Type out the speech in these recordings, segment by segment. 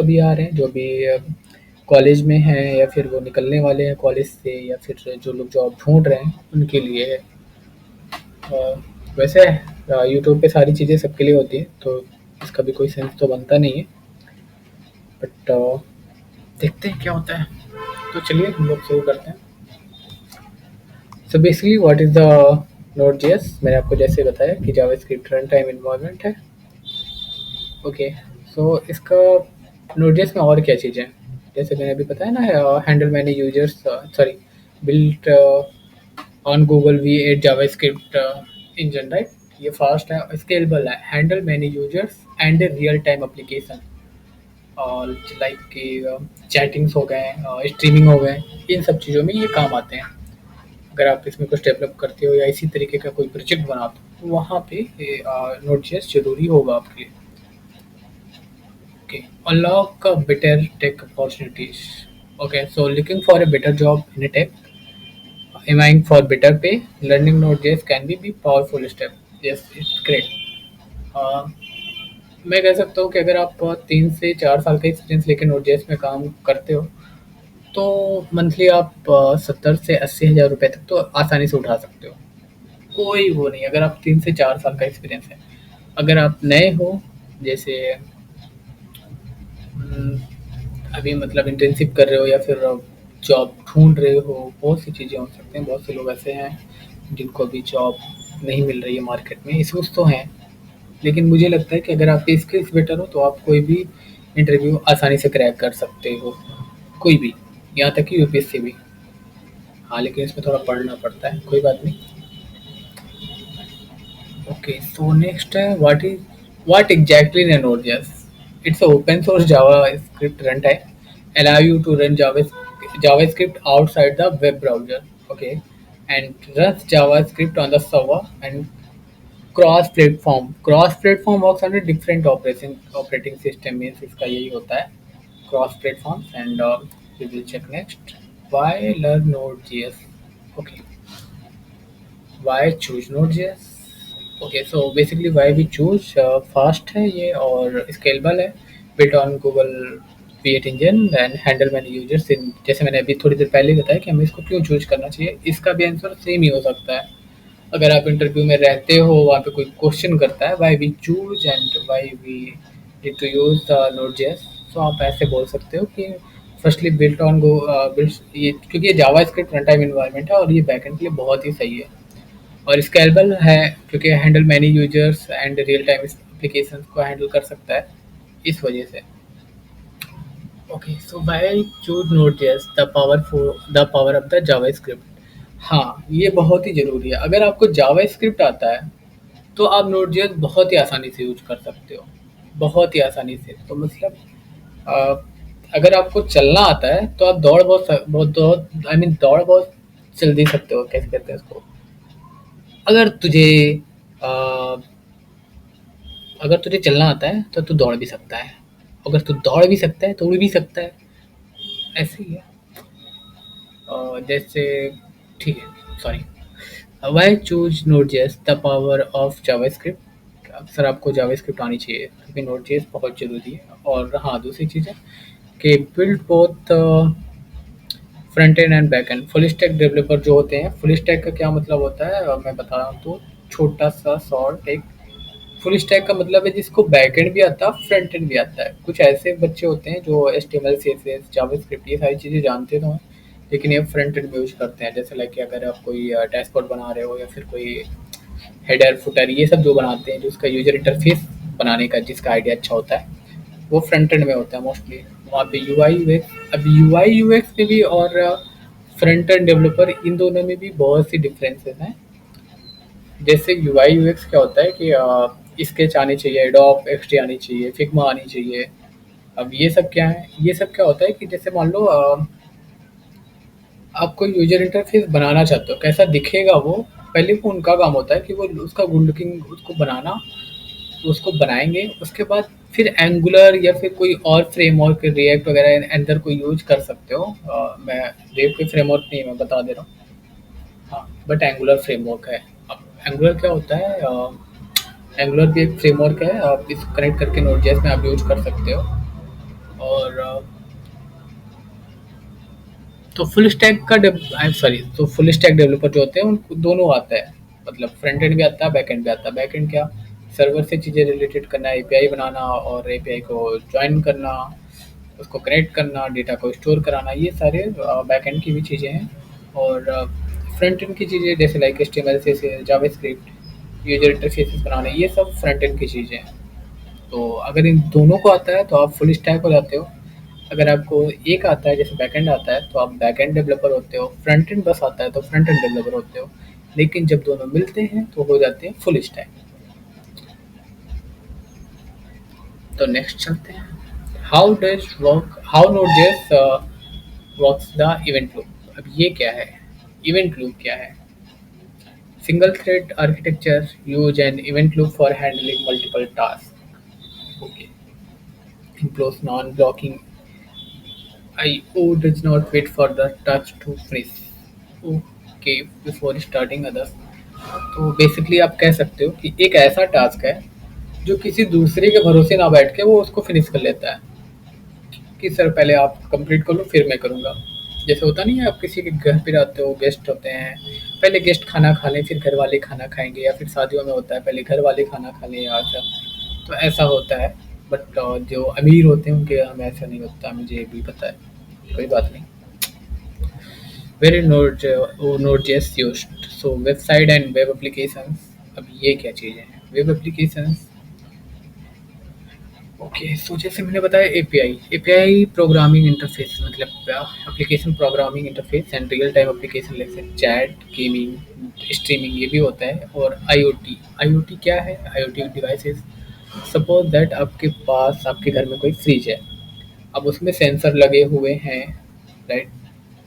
अभी आ रहे हैं जो भी कॉलेज में हैं या फिर वो निकलने वाले हैं कॉलेज से या फिर जो लोग जॉब ढूंढ रहे हैं उनके लिए है। वैसे यूट्यूब पे सारी चीज़ें सबके लिए होती हैं तो इसका भी कोई सेंस तो बनता नहीं है। बट देखते हैं क्या होता है। तो चलिए हम लोग शुरू करते हैं। So basically what is the Node JS. मैंने आपको जैसे बताया कि जावास्क्रिप्ट रन टाइम इन्वायरमेंट है। ओके। सो इसका नोड जेएस में और क्या चीज़ें हैं, जैसे मैंने अभी बताया ना, handle many users, sorry, built on Google V eight JavaScript engine, right. ये फास्ट है, स्केलेबल है, handle many users and real time application, और लाइक कि चैटिंग्स हो गए, स्ट्रीमिंग हो गए, इन सब चीज़ों में ये काम आते हैं। अगर आप इसमें कुछ डेवलप करते हो या इसी तरीके का कोई प्रोजेक्ट बनाते हो तो वहाँ पे नोड जेएस जरूरी होगा आपके लिए। Okay. Unlock better tech opportunities. Okay, so looking for a better job in a tech, aiming for better pay, learning Node.js can be powerful step. Yes, it's great. Uh, मैं कह सकता हूँ कि अगर आप 3 से 4 साल का एक्सपीरियंस लेके Node.js में काम करते हो तो मंथली आप 70 से 80 हज़ार रुपये तक तो आसानी से उठा सकते हो। कोई वो नहीं, अगर आप 3 से 4 साल का एक्सपीरियंस है। अगर आप नए हो, जैसे हम्म, अभी मतलब इंटर्नशिप कर रहे हो या फिर जॉब ढूँढ रहे हो, बहुत सी चीज़ें हो सकते हैं। बहुत से लोग ऐसे हैं जिनको अभी जॉब नहीं मिल रही है मार्केट में, इश्यूज़ तो हैं। लेकिन मुझे लगता है कि अगर आपकी स्किल्स बेटर हो तो आप कोई भी इंटरव्यू आसानी से क्रैक कर सकते हो, कोई भी, यहाँ तक कि यूपीएससी भी। हाँ, लेकिन इसमें थोड़ा पढ़ना पड़ता है, कोई बात नहीं। Okay, so next, what exactly is Node.js? It's an open source JavaScript runtime, allow you to run JavaScript outside the web browser. Okay, and runs JavaScript on the server and cross-platform. Cross-platform works on a different operating system, means इसका यही होता है, cross-platform. And we will check next. Why learn Node.js? Okay, why choose Node.js? Okay, so basically why we choose, fast है ये और scalable है, built on Google V8 engine and handle many users in, जैसे मैंने अभी थोड़ी देर पहले ही बताया कि हमें इसको क्यों चूज करना चाहिए। इसका भी आंसर सेम ही हो सकता है। अगर आप इंटरव्यू में रहते हो, वहाँ पे कोई क्वेश्चन करता है why we choose and why we need to use the Node JS, तो आप ऐसे बोल सकते हो कि firstly built on go built, ये क्योंकि ये JavaScript run time environment है और ये बैकएंड के लिए बहुत ही सही है, और स्केलेबल है क्योंकि handle many users and real time applications को हैंडल कर सकता है, इस वजह से। Okay, so why choose Node JS, the power of the JavaScript. हाँ, ये बहुत ही ज़रूरी है। अगर आपको जावास्क्रिप्ट आता है तो आप नोड.जेएस बहुत ही आसानी से यूज कर सकते हो, बहुत ही आसानी से। तो मतलब अ, अगर आपको चलना आता है तो आप दौड़ बहुत दौड़, आई मीन दौड़ बहुत जल्दी सकते हो, कैसे कहते हैं उसको। अगर तुझे अ, अगर तुझे चलना आता है तो तू दौड़ भी सकता है, अगर तू दौड़ भी सकता है तो उड़ भी सकता है, ऐसे ही है। जैसे, ठीक है, sorry. Why choose Node JS, the power of JavaScript. अक्सर आपको जावास्क्रिप्ट आनी चाहिए क्योंकि नोड जेएस बहुत ज़रूरी है। और हाँ, दूसरी चीज़ है कि build both front end and back end. Full stack developer जो होते हैं, फुल स्टैक का क्या मतलब होता है, मैं बता रहा हूँ तो छोटा सा शॉर्ट एक, फुल स्टैक का मतलब है जिसको बैकएंड भी आता है, फ्रंट एंड भी आता है। कुछ ऐसे बच्चे होते हैं जो एचटीएमएल, सीएसएस, जावास्क्रिप्ट ये सारी चीज़ें जानते तो हैं, लेकिन ये फ्रंट एंड में यूज करते हैं। जैसे लाइक कि अगर आप कोई डैशबोर्ड बना रहे हो या फिर कोई हेडर फुटर ये सब जो बनाते हैं, जो उसका यूजर इंटरफेस बनाने का जिसका आइडिया अच्छा होता है, वो फ्रंट एंड में होता है मोस्टली। वहाँ पे यूआई यूएक्स, अब यूआई यूएक्स में भी और फ्रंट एंड डेवलपर, इन दोनों में भी बहुत सी डिफरेंसेस हैं। जैसे यूआई यूएक्स क्या होता है कि स्केच आनी चाहिए, एडोब एक्सडी आनी चाहिए, फिग्मा आनी चाहिए। अब ये सब क्या है, ये सब क्या होता है कि जैसे मान लो आप कोई यूजर इंटरफेस बनाना चाहते हो, कैसा दिखेगा वो, पहले वो उनका काम होता है कि वो उसका गुड लुकिंग उसको बनाना, तो उसको बनाएंगे, उसके बाद फिर एंगुलर या फिर कोई और फ्रेमवर्क, रिएक्ट वगैरह अंदर कोई यूज कर सकते हो। मैं रिएक्ट कोई फ्रेमवर्क नहीं, मैं बता दे रहा हूँ। हाँ, बट एंगुलर फ्रेमवर्क है। अब एंगुलर क्या होता है, एंगुलर भी एक फ्रेमवर्क है, आप इसको कनेक्ट करके नोड.जेएस में आप यूज कर सकते हो। और तो फुल स्टैक का आई एम सॉरी, तो फुल स्टैक डेवलपर जो होते हैं उनको दोनों आता है, मतलब फ्रंट एंड भी आता है, बैक एंड भी आता है। बैक एंड क्या, सर्वर से चीज़ें रिलेटेड करना, एपीआई बनाना और एपीआई को ज्वाइन करना, उसको कनेक्ट करना, डेटा को स्टोर कराना, ये सारे बैक एंड की भी चीज़ें हैं। और फ्रंट एंड की चीज़ें जैसे लाइक एचटीएमएल से जावास्क्रिप्ट, यूजर इंटरफेसेस बनाने, ये सब फ्रंट एंड की चीज़ें हैं। तो अगर इन दोनों को आता है तो आप फुल स्टैक हो जाते हो। अगर आपको एक आता है जैसे बैकएंड आता है तो आप बैकएंड डेवलपर होते हो, फ्रंट एंड बस आता है तो फ्रंट एंड डेवलपर होते हो। लेकिन जब दोनों मिलते हैं तो हो जाते हैं फुल स्टैक। तो नेक्स्ट चलते हैं, how Node JS works the event loop. अब ये क्या है, इवेंट लूप क्या है? Single thread architecture use an event loop for handling multiple task. Okay, employs non blocking IO does not wait for the touch to finish. Okay, before starting others. तो basically आप कह सकते हो कि एक ऐसा टास्क है जो किसी दूसरे के भरोसे ना बैठ के वो उसको फिनिश कर लेता है, कि सर पहले आप कंप्लीट कर लो फिर मैं करूँगा। जैसे होता नहीं है, आप किसी के घर पे रहते हो, गेस्ट होते हैं, पहले गेस्ट खाना खा लें फिर घर वाले खाना खाएंगे, या फिर शादियों में होता है पहले घर वाले खाना खा लें, या ऐसा। तो ऐसा होता है। बट जो अमीर होते हैं उनके यहाँ में ऐसा नहीं होता, मुझे ये भी पता है, कोई बात नहीं। Very Node.js used, so website and web applications. अब ये क्या चीज़ें हैं वेब एप्लीकेशंस? ओके, सो जैसे मैंने बताया एपीआई, एपीआई प्रोग्रामिंग इंटरफेस, मतलब application programming interface and real time application जैसे चैट, गेमिंग, स्ट्रीमिंग, ये भी होता है। और आईओटी, आईओटी क्या है? IoT devices. सपोज दैट आपके पास, आपके घर में कोई फ्रिज है, अब उसमें सेंसर लगे हुए हैं, राइट?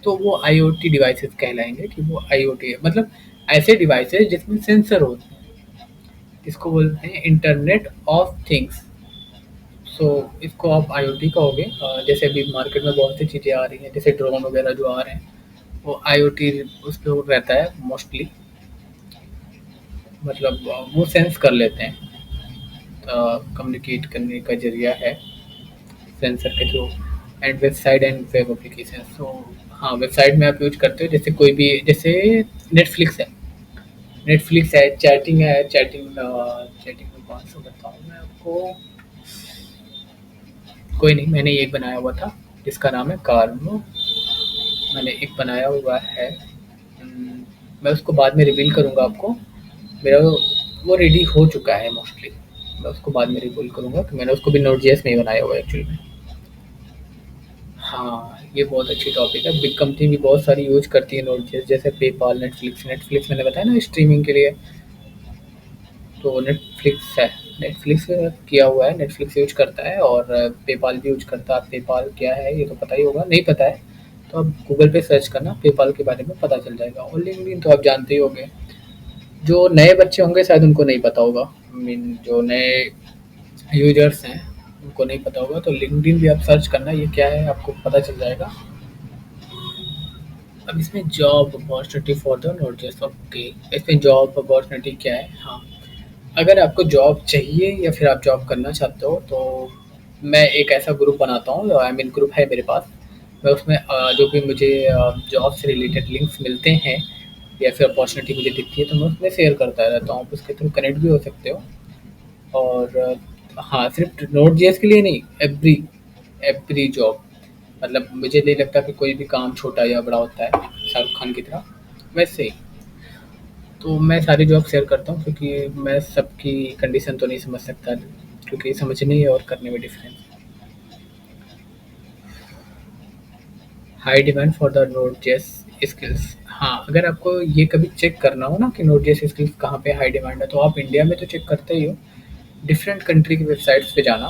तो वो आईओटी डिवाइसेस कहलाएंगे, कि वो आईओटी है, मतलब ऐसे डिवाइसेस जिसमें सेंसर होते हैं, इसको बोलते हैं इंटरनेट ऑफ थिंग्स। सो इसको आप आईओटी कहोगे। जैसे अभी मार्केट में बहुत सी चीज़ें आ रही हैं, जैसे ड्रोन वगैरह जो आ रहे हैं, वो आईओटी उस पर रहता है मोस्टली, मतलब वो सेंस कर लेते हैं, कम्युनिकेट करने का जरिया है सेंसर के थ्रू। And website and web application, so हाँ, वेबसाइट में आप यूज करते हो, जैसे कोई भी, जैसे नेटफ्लिक्स है, नेटफ्लिक्स है, चैटिंग है, चैटिंग, चैटिंग में कौन सा बताऊँ मैं आपको, कोई नहीं, मैंने एक बनाया हुआ था जिसका नाम है कार्नो, मैंने एक बनाया हुआ है। मैं उसको बाद में रिवील करूँगा आपको, मेरा वो रेडी हो चुका है मोस्टली, मैं उसको बाद में रिवील करूँगा कि मैंने उसको भी नोट जेएस में ही बनाया हुआ है एक्चुअली में। हाँ, ये बहुत अच्छी टॉपिक है, बिग कंपनी भी बहुत सारी यूज करती है नोट जेएस, जैसे पेपाल, नेटफ्लिक्स, नेटफ्लिक्स मैंने बताया ना स्ट्रीमिंग के लिए, तो नेटफ्लिक्स है, नेटफ्लिक्स किया हुआ है, नेटफ्लिक्स यूज करता है, और पेपाल भी यूज करता है। पेपाल क्या है ये तो पता ही होगा, नहीं पता है तो आप गूगल पे सर्च करना, पेपाल के बारे में पता चल जाएगा। और लिंक्डइन तो आप जानते ही होंगे, जो नए बच्चे होंगे शायद उनको नहीं पता होगा, आई मीन जो नए यूजर्स हैं उनको नहीं पता होगा, तो लिंक्डइन भी आप सर्च करना, ये क्या है आपको पता चल जाएगा। अब इसमें job opportunity for the note, okay, इसमें जॉब अपॉर्चुनिटी क्या है? हाँ, अगर आपको जॉब चाहिए या फिर आप जॉब करना चाहते हो तो मैं एक ऐसा ग्रुप बनाता हूँ, आई मीन ग्रुप है मेरे पास, मैं उसमें जो भी मुझे जॉब से रिलेटेड लिंक्स मिलते हैं या फिर अपॉर्चुनिटी मुझे दिखती है तो मैं उसमें शेयर करता रहता हूँ, आप उसके थ्रू कनेक्ट भी हो सकते हो। और हाँ, सिर्फ नोट जेएस के लिए नहीं, एवरी एवरी जॉब, मतलब मुझे नहीं लगता कि कोई भी काम छोटा या बड़ा होता है शाहरुख खान की तरह, वैसे ही। तो मैं सारी जॉब शेयर करता हूँ क्योंकि मैं सबकी कंडीशन तो नहीं समझ सकता, क्योंकि समझने और करने में difference. High demand for the Node JS skills. हाँ, अगर आपको ये कभी चेक करना हो ना कि नोड जेएस स्किल्स कहाँ पे हाई डिमांड है, तो आप इंडिया में तो चेक करते ही हो, डिफरेंट कंट्री की वेबसाइट्स पे जाना।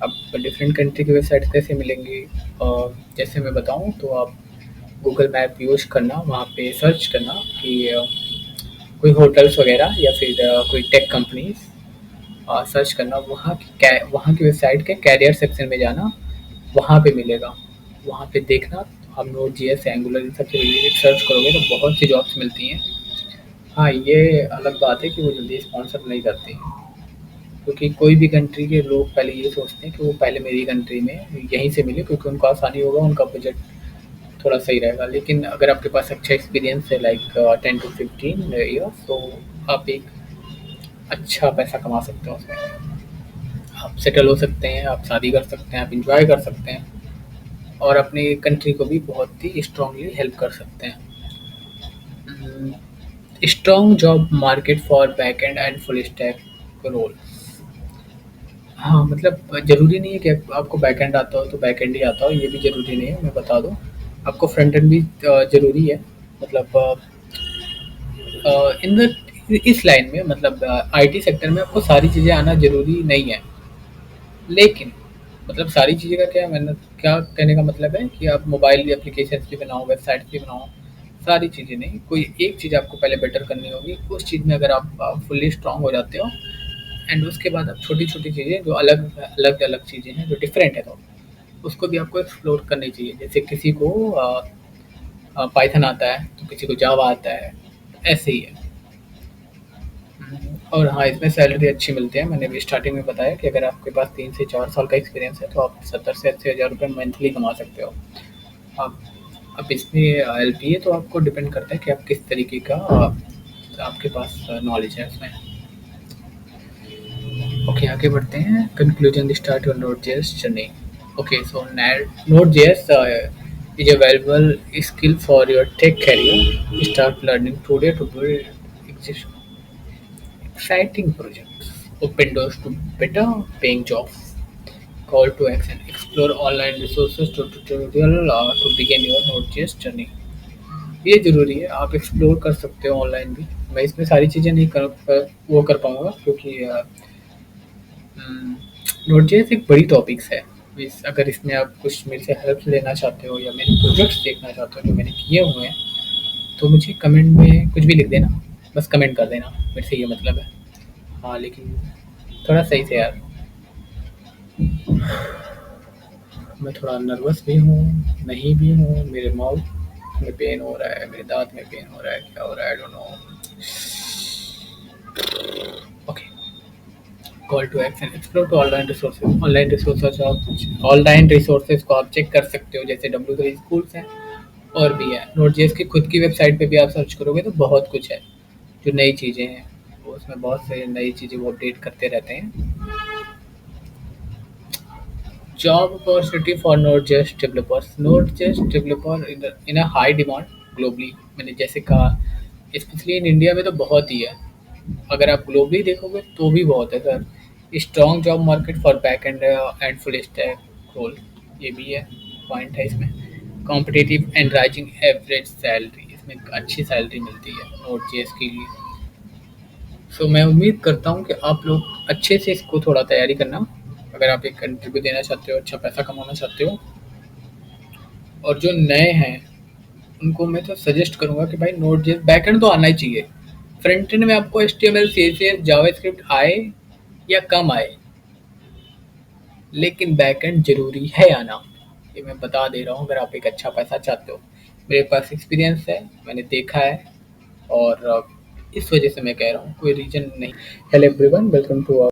अब डिफरेंट कंट्री की वेबसाइट्स कैसे मिलेंगी? जैसे मैं बताऊँ तो आप गूगल मैप यूज़ करना, वहाँ पे सर्च करना कि कोई होटल्स वगैरह या फिर कोई टेक कंपनीज, सर्च करना, वहाँ की वेबसाइट के कैरियर सेक्शन में जाना, वहाँ पे मिलेगा, वहाँ पे देखना, आप नोट जीएस, एंगुलर, इन सब से रिलेटेड सर्च करोगे तो बहुत सी जॉब्स मिलती हैं। हाँ, ये अलग बात है कि वो जल्दी स्पॉन्सर नहीं करती हैं, क्योंकि कोई भी कंट्री के लोग पहले ये सोचते हैं कि वो पहले मेरी कंट्री में यहीं से मिले क्योंकि उनको आसानी होगा, उनका बजट थोड़ा सही रहेगा। लेकिन अगर आपके पास अच्छा एक्सपीरियंस है लाइक 10 टू 15 ईयर्स, तो आप एक अच्छा पैसा कमा सकते हो उसमें। आप सेटल हो सकते हैं, आप शादी कर सकते हैं, आप एन्जॉय कर सकते हैं और अपनी कंट्री को भी बहुत ही स्ट्रांगली हेल्प कर सकते हैं। Um, strong job market for back end full stack role. हाँ, मतलब ज़रूरी नहीं है कि आपको बैकएंड आता हो तो बैकएंड ही आता हो, ये भी ज़रूरी नहीं है, मैं बता दूँ। आपको फ्रंट एंड भी ज़रूरी है। मतलब इन द इस लाइन में, मतलब आईटी सेक्टर में आपको सारी चीज़ें आना ज़रूरी नहीं है। लेकिन मतलब सारी चीज़ें का क्या कहने का मतलब है कि आप मोबाइल एप्लीकेशंस भी बनाओ, वेबसाइट्स भी बनाओ, सारी चीज़ें नहीं, कोई एक चीज़ आपको पहले बेटर करनी होगी। उस चीज़ में अगर आप फुल्ली स्ट्रांग हो जाते हो एंड उसके बाद आप छोटी-छोटी चीज़ें जो अलग-अलग चीज़ें हैं, जो डिफरेंट है, तो उसको भी आपको एक्सप्लोर करनी चाहिए। जैसे किसी को पाइथन आता है, तो किसी को जावा आता है, ऐसे ही है। और हाँ, इसमें सैलरी अच्छी मिलती है। मैंने भी स्टार्टिंग में बताया कि अगर आपके पास 3 से 4 साल का एक्सपीरियंस है, तो आप 70 से 80 हज़ार रुपए मंथली कमा सकते हो। आप अब इसमें एलपीए तो आपको डिपेंड करता है कि आप किस तरीके का आपके पास नॉलेज है उसमें। ओके, आगे बढ़ते हैं। Conclusion, start your Node JS journey. Okay, so Node JS is a valuable skill for your tech career. Start learning today to build exciting projects. Open doors to better paying jobs. Call to action. Explore online resources to tutorial to begin your Node.js journey. ये ज़रूरी है, आप explore कर सकते हो online भी। मैं इसमें सारी चीज़ें नहीं वो कर पाऊँगा क्योंकि नोड.जेएस एक बड़ी टॉपिक्स है। अगर इसमें आप कुछ मेरे से हेल्प लेना चाहते हो या मेरे प्रोजेक्ट्स देखना चाहते हो जो मैंने किए हुए हैं, तो मुझे कमेंट में कुछ भी लिख देना। बस कमेंट कर देना, मेरे से ये मतलब है। हाँ, लेकिन थोड़ा सही से यार। मैं थोड़ा नर्वस भी हूँ, नहीं भी हूँ, मेरे माउथ में पेन हो रहा है, मेरे दाँत में पेन हो रहा है, क्या हो रहा है, I don't know. Okay, call to action. Explore to online resources को आप चेक कर सकते हो, जैसे W3 स्कूल्स हैं और भी है। नोड.जेएस की खुद की वेबसाइट पे भी आप सर्च करोगे तो बहुत कुछ है, जो नई चीज़ें हैं, वो उसमें बहुत से नई चीज़ें वो अपडेट करते रहते हैं। Job opportunity for Node.js developers. Node.js developer in a high demand globally. मैंने जैसे कहा, स्पेशली इन इंडिया में तो बहुत ही है। अगर आप ग्लोबली देखोगे तो भी बहुत है sir. Strong job market for back end full stack role, ये भी है, पॉइंट है इसमें। Competitive and rising average salary, इसमें अच्छी सैलरी मिलती है नोड.जेएस के लिए। सो मैं उम्मीद करता हूँ कि आप लोग अच्छे से इसको थोड़ा तैयारी करना। अगर आप एक इंटरव्यू देना चाहते हो, अच्छा पैसा कमाना चाहते हो, और जो नए हैं उनको मैं तो सजेस्ट करूँगा कि भाई नोड.जेएस बैकएंड तो आना ही चाहिए। फ्रंट एंड में आपको एचटीएमएल, सीएसएस, जावास्क्रिप्ट आए या कम आए, लेकिन बैकएंड ज़रूरी है आना। ये मैं बता दे रहा हूँ अगर आप एक अच्छा पैसा चाहते हो। मेरे पास एक्सपीरियंस है, मैंने देखा है, और इस वजह से मैं कह रहा हूँ, कोई रीज़न नहीं। Hello everyone, welcome to